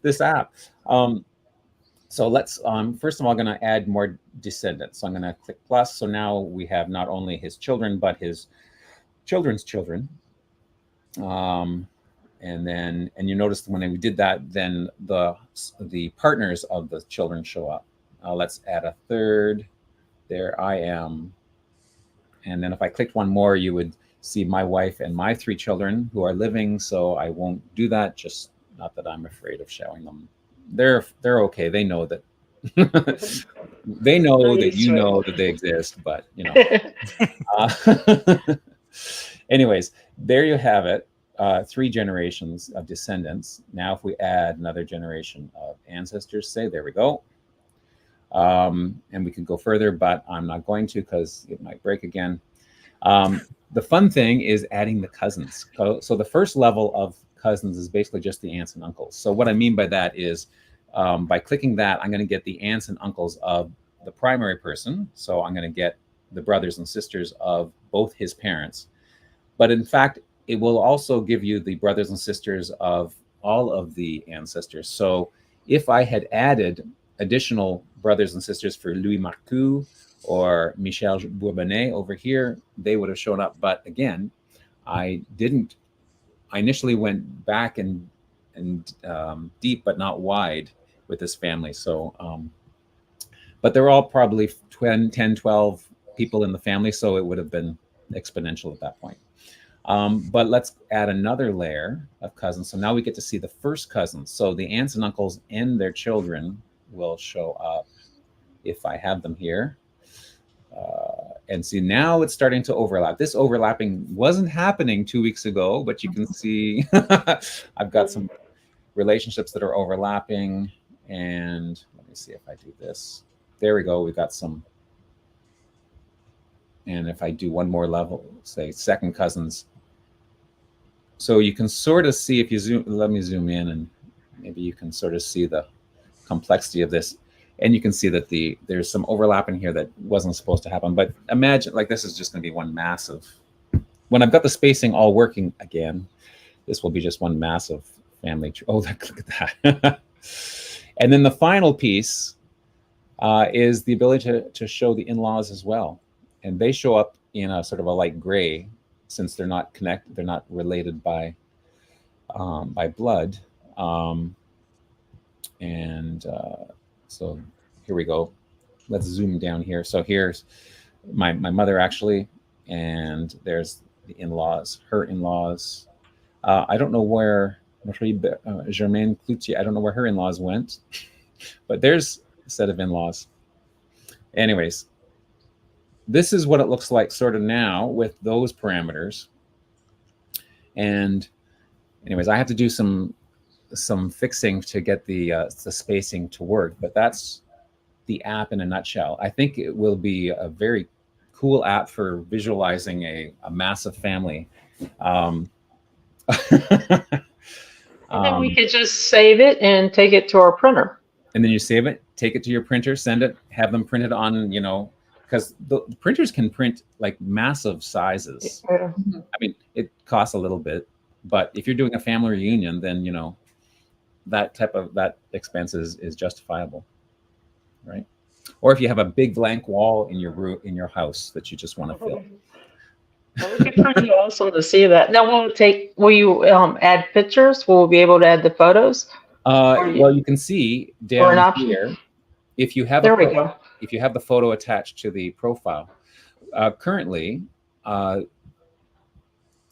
this app. So let's, first of all, I'm going to add more descendants. So I'm going to click plus. So now we have not only his children, but his children's children. And you notice when we did that, then the partners of the children show up. Let's add a third. There I am. And then if I clicked one more, you would see my wife and my 3 children who are living. So I won't do that, just not that I'm afraid of showing them. They're okay. They know that they know that you know that they exist, but you know. Anyways, there you have it. 3 generations of descendants. Now, if we add another generation of ancestors, say, there we go. And we could go further, but I'm not going to because it might break again. The fun thing is adding the cousins. So the first level of cousins is basically just the aunts and uncles. So what I mean by that is by clicking that, I'm going to get the aunts and uncles of the primary person. So I'm going to get the brothers and sisters of both his parents. But in fact, it will also give you the brothers and sisters of all of the ancestors. So if I had added additional brothers and sisters for Louis Marcoux or Michel Bourbonnais over here, they would have shown up. But again, I didn't. I initially went back and deep, but not wide with this family. So, but they're all probably 10, 12 people in the family. So it would have been exponential at that point. But let's add another layer of cousins. So now we get to see the first cousins. So the aunts and uncles and their children will show up if I have them here. And see, now it's starting to overlap. This overlapping wasn't happening 2 weeks ago, but you can see I've got some relationships that are overlapping. And let me see if I do this. There we go. We've got some. And if I do one more level, say second cousins. So you can sort of see if you zoom, let me zoom in and maybe you can sort of see the complexity of this. And you can see that there's some overlap in here that wasn't supposed to happen. But imagine, like, this is just going to be one massive. When I've got the spacing all working again, this will be just one massive family tree. Oh, look at that. And then the final piece is the ability to show the in-laws as well. And they show up in a sort of a light gray, since they're not connected, they're not related by blood. So here we go. Let's zoom down here. So here's my mother actually, and there's the in-laws, her in-laws. I don't know where Germaine Cloutier, I don't know where her in-laws went, but there's a set of in-laws. Anyways, this is what it looks like sort of now with those parameters. And anyways, I have to do some fixing to get the spacing to work, but that's the app in a nutshell. I think it will be a very cool app for visualizing a massive family. And then we could just save it and take it to our printer. And then you save it, take it to your printer, send it, have them printed on, because the printers can print like massive sizes. Yeah. I mean, it costs a little bit, but if you're doing a family reunion, then, that expense is justifiable, right? Or if you have a big blank wall in your house that you just want to fill. Well, it'd be pretty awesome to see that. Now, will you add pictures? Will we be able to add the photos? Well, you can see down here, if you have if you have the photo attached to the profile. Currently,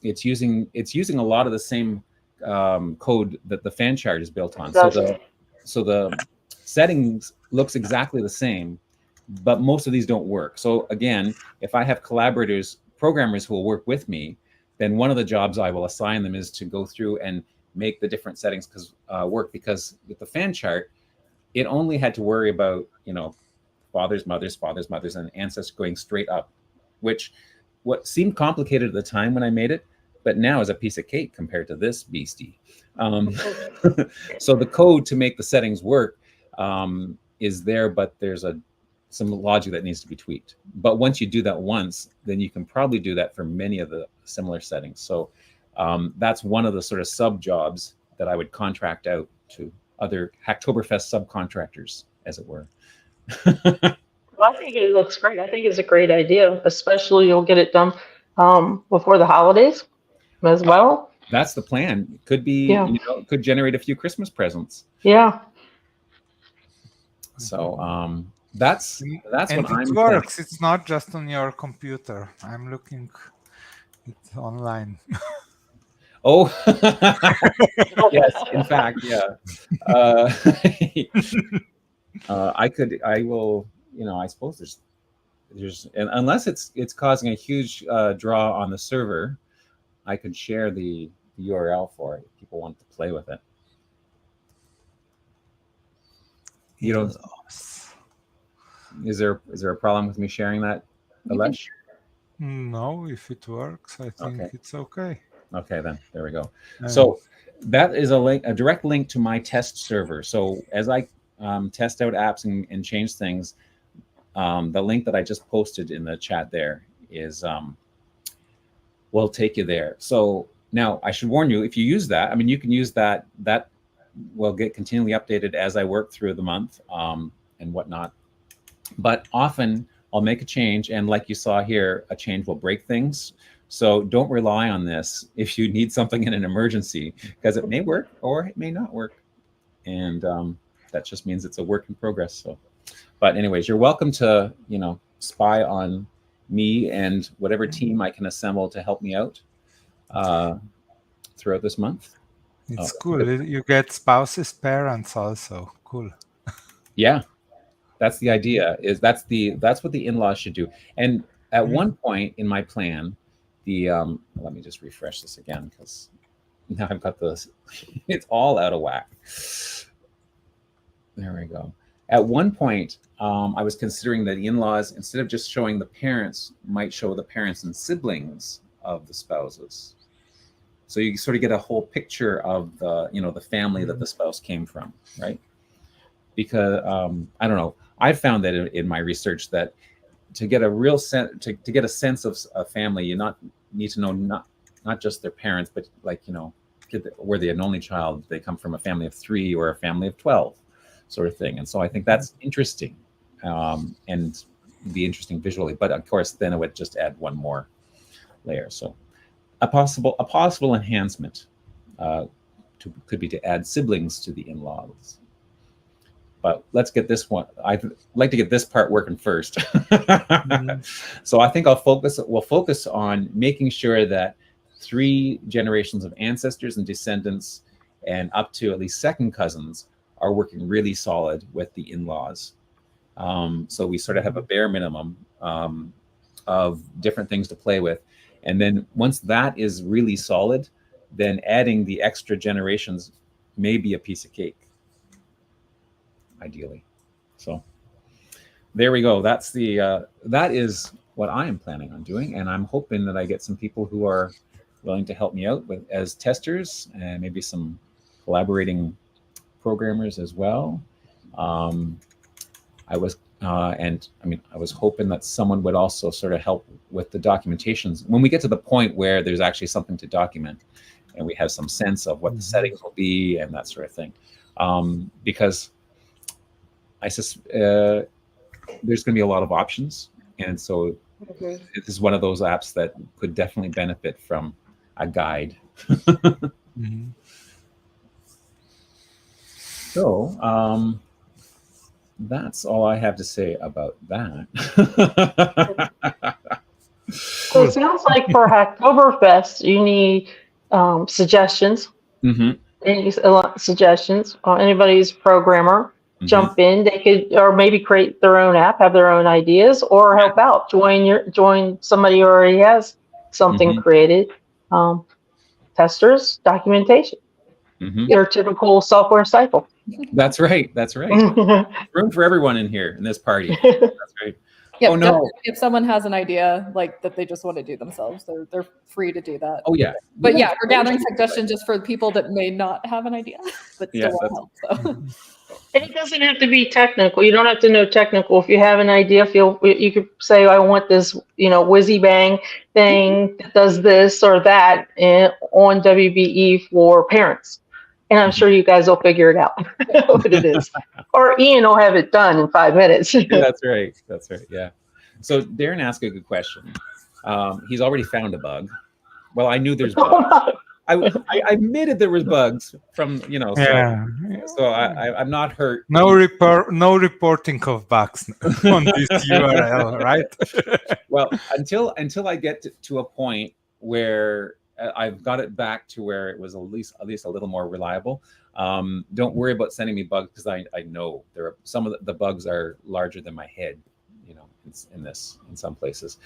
it's using a lot of the same code that the fan chart is built on. So the settings looks exactly the same, but most of these don't work. So again, if I have programmers who will work with me, then one of the jobs I will assign them is to go through and make the different settings work. Because with the fan chart, it only had to worry about, fathers, mothers, and ancestors going straight up, which what seemed complicated at the time when I made it, but now is a piece of cake compared to this beastie. So the code to make the settings work is there, but there's some logic that needs to be tweaked. But once you do that once, then you can probably do that for many of the similar settings. So that's one of the sort of sub jobs that I would contract out to other Hacktoberfest subcontractors, as it were. Well, I think it looks great. I think it's a great idea, especially you'll get it done before the holidays as well. That's the plan. It could be, could generate a few Christmas presents. Yeah. So that's what it works. Planning. It's not just on your computer. I'm looking it online. Oh, yes. In fact, yeah. I will. I suppose there's, and unless it's causing a huge draw on the server, I could share the URL for it if people want to play with it. Is there a problem with me sharing that, Alesh? No, if it works, I think it's okay. Okay, then there we go. So that is a direct link to my test server. So as I test out apps and change things, the link that I just posted in the chat there is will take you there. So now I should warn you, if you use that, I mean, you can use that will get continually updated as I work through the month and whatnot. But often I'll make a change, and like you saw here, a change will break things. So don't rely on this if you need something in an emergency, because it may work or it may not work. And that just means it's a work in progress. So, but anyways, you're welcome to, spy on me and whatever team I can assemble to help me out throughout this month. It's cool. You get spouses, parents also. Cool. Yeah. That's the idea. That's what the in-laws should do. And at one point in my plan, let me just refresh this again, because now I've got this. It's all out of whack. There we go. At one point, I was considering that the in-laws, instead of just showing the parents, might show the parents and siblings of the spouses. So you sort of get a whole picture of the family that the spouse came from, right? Because I don't know. I found that in my research that to get a real sense, to get a sense of a family, you need to know not just their parents, but were they an only child? They come from a family of 3 or a family of 12, sort of thing. And so I think that's interesting, and be interesting visually. But of course, then it would just add one more layer. So a possible enhancement could be to add siblings to the in-laws. But let's get this one. I'd like to get this part working first. So I think we'll focus on making sure that 3 generations of ancestors and descendants and up to at least second cousins are working really solid with the in-laws. So we sort of have a bare minimum of different things to play with. And then once that is really solid, then adding the extra generations may be a piece of cake, ideally. So there we go. That is what I am planning on doing, and I'm hoping that I get some people who are willing to help me out as testers, and maybe some collaborating programmers as well. I was hoping that someone would also sort of help with the documentations when we get to the point where there's actually something to document and we have some sense of what the settings will be and that sort of thing. because there's going to be a lot of options, and so this is one of those apps that could definitely benefit from a guide. So that's all I have to say about that. So it sounds like for Hacktoberfest, you need suggestions. Any suggestions? Anybody's programmer, jump in. They could, or maybe create their own app, have their own ideas, or help out. Join somebody who already has something created. Testers, documentation. Your typical software cycle. That's right. That's right. Room for everyone in here in this party. That's right. Yeah, oh no! If someone has an idea like that they just want to do themselves, they're free to do that. Oh yeah. But yeah, we're gathering suggestions just for people that may not have an idea, but still want help. So. And it doesn't have to be technical. You don't have to know technical. If you have an idea, you could say, I want this, whizzy bang thing that does this or that on WBE for parents. And I'm sure you guys will figure it out what it is. Or Ian will have it done in 5 minutes. That's right. That's right. Yeah. So Darren asked a good question. He's already found a bug. Well, I knew there's bugs. I admitted there was bugs from, so I'm not hurt. No reporting of bugs on this URL, right? Well, until I get to a point where I've got it back to where it was at least a little more reliable. Don't worry about sending me bugs, because I know there are some of the bugs are larger than my head, in some places.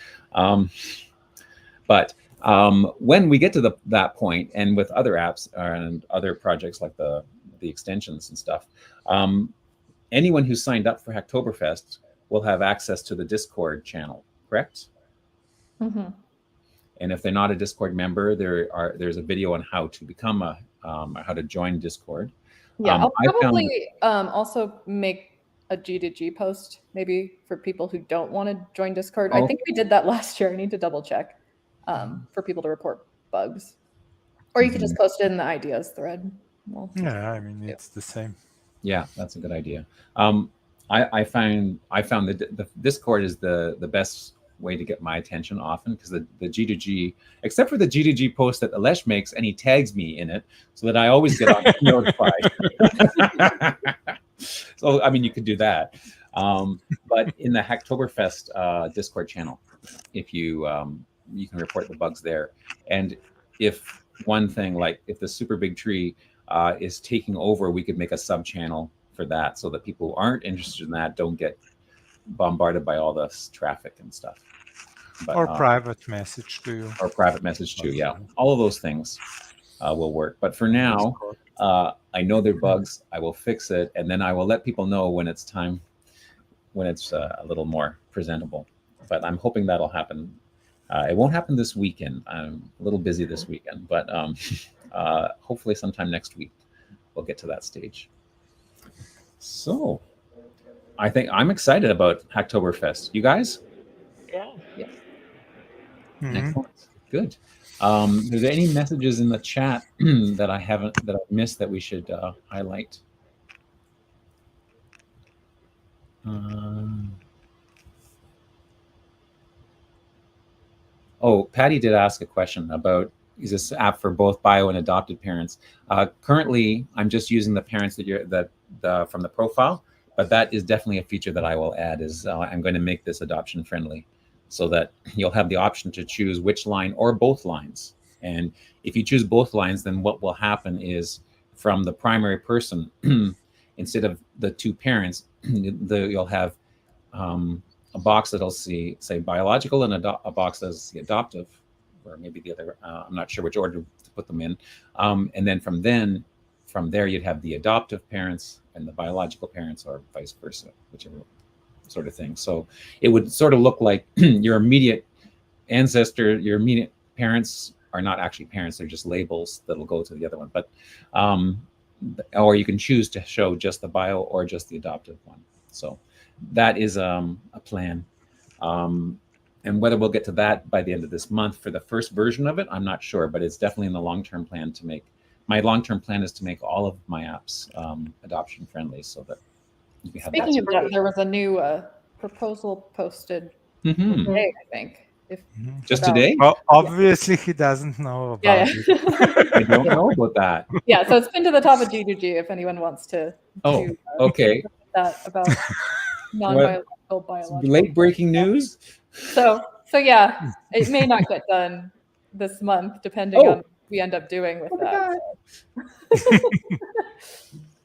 But when we get to that point, and with other apps and other projects like the extensions and stuff, anyone who's signed up for Hacktoberfest will have access to the Discord channel, correct? And if they're not a Discord member, there's a video on how to become how to join Discord. Yeah, I'll probably also make a G2G post maybe for people who don't want to join Discord. I think we did that last year. I need to double check for people to report bugs, or you could just post it in the ideas thread. Yeah, I mean it's the same. Yeah, that's a good idea. I found the Discord is the best way to get my attention often, because the G2G, except for the G2G post that Alesh makes, and he tags me in it so that I always get notified. So I mean, you could do that, but in the Hacktoberfest Discord channel, if you can report the bugs there. And if one thing, like if the super big tree is taking over, we could make a sub channel for that, so that people who aren't interested in that don't get bombarded by all this traffic and stuff. But, or private message to you. Or private message too, yeah. All of those things will work. But for now, I know there are bugs. I will fix it, and then I will let people know when it's time, when it's a little more presentable. But I'm hoping that'll happen. It won't happen this weekend. I'm a little busy this weekend, but hopefully sometime next week we'll get to that stage. So I think I'm excited about Hacktoberfest. You guys? Yeah. Excellent. Good. Are there any messages in the chat that I've missed that we should highlight? Patty did ask a question about, is this app for both bio and adopted parents? Currently, I'm just using the parents from the profile, but that is definitely a feature that I will add. I'm going to make this adoption friendly, so that you'll have the option to choose which line or both lines. And if you choose both lines, then what will happen is, from the primary person, instead of the two parents, you'll have a box that'll say biological, and a box that's the adoptive, or maybe the other. I'm not sure which order to put them in. And then from there, you'd have the adoptive parents and the biological parents, or vice versa, whichever sort of thing. So it would sort of look like your immediate ancestor, your immediate parents are not actually parents, they're just labels that'll go to the other one. But or you can choose to show just the bio or just the adoptive one. So that is a plan. And whether we'll get to that by the end of this month for the first version of it, I'm not sure, but it's definitely in the long-term plan to make my long-term plan is to make all of my apps adoption friendly, so that we have. Speaking of that, there was a new proposal posted today, I think. Just today? Well, obviously, he doesn't know about it. I don't know about that. Yeah, so it's pinned to the top of G2G if anyone wants to. Okay. That about non-biological biological. Late breaking news. So yeah, it may not get done this month, depending on what we end up doing with that.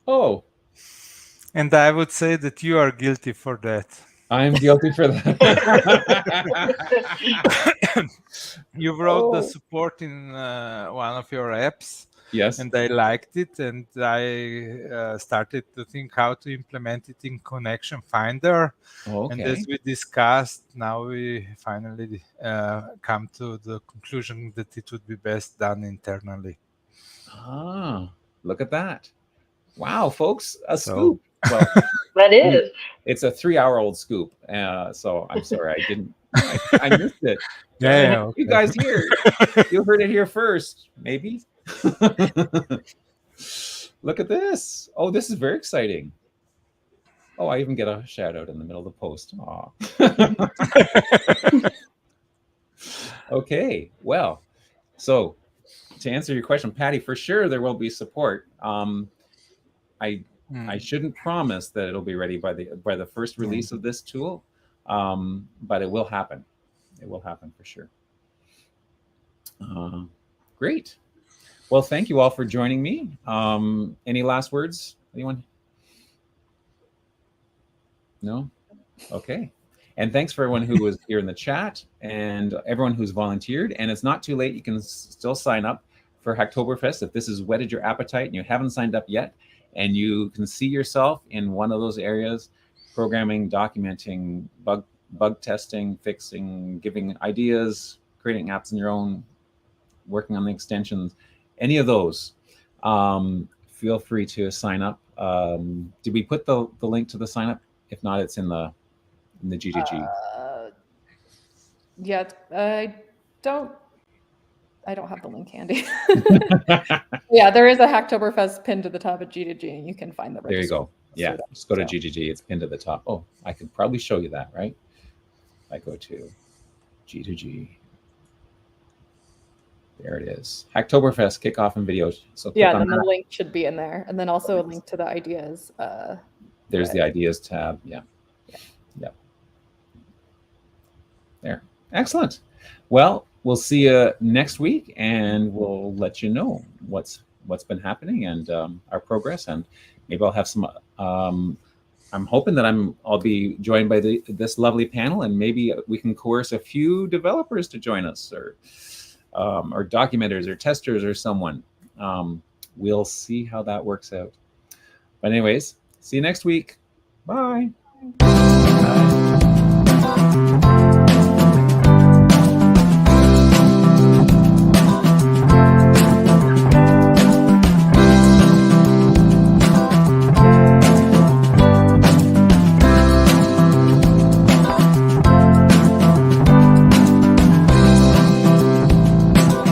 Oh. And I would say that you are guilty for that. I'm guilty for that. You wrote the support in one of your apps. Yes. And I liked it, and I started to think how to implement it in Connection Finder. And as we discussed, now we finally come to the conclusion that it would be best done internally. Ah, look at that. Wow, folks, a scoop. Well, that is. It's a 3-hour-old scoop. So I'm sorry, I missed it. Yeah, okay. You guys here, you heard it here first, maybe. Look at this. Oh, this is very exciting. Oh, I even get a shout out in the middle of the post. Okay, well, so to answer your question, Patty, for sure there will be support. I shouldn't promise that it'll be ready by the first release of this tool, but it will happen. It will happen for sure. Great. Well, thank you all for joining me. Any last words? Anyone? No? Okay. And thanks for everyone who was here in the chat and everyone who's volunteered. And it's not too late. You can still sign up for Hacktoberfest if this has whetted your appetite and you haven't signed up yet. And you can see yourself in one of those areas: programming, documenting, bug testing, fixing, giving ideas, creating apps on your own, working on the extensions, any of those. Feel free to sign up. Did we put the link to the sign up? If not, it's in the G2G. Yeah, I don't have the link handy. Yeah, there is a Hacktoberfest pinned to the top of G2G, and you can find the There you go. Yeah, just go to G2G. It's pinned to the top. Oh, I could probably show you that, right? I go to G2G. There it is. Hacktoberfest kickoff and videos. So yeah, then the link should be in there, and then also a link to the ideas. There's the ideas tab. Yeah. There. Excellent. Well, we'll see you next week, and we'll let you know what's been happening and our progress. And maybe I'll have some. I'm hoping that I'll be joined by this lovely panel, and maybe we can coerce a few developers to join us, or documenters or testers or someone. We'll see how that works out. But anyways, see you next week. Bye. Bye.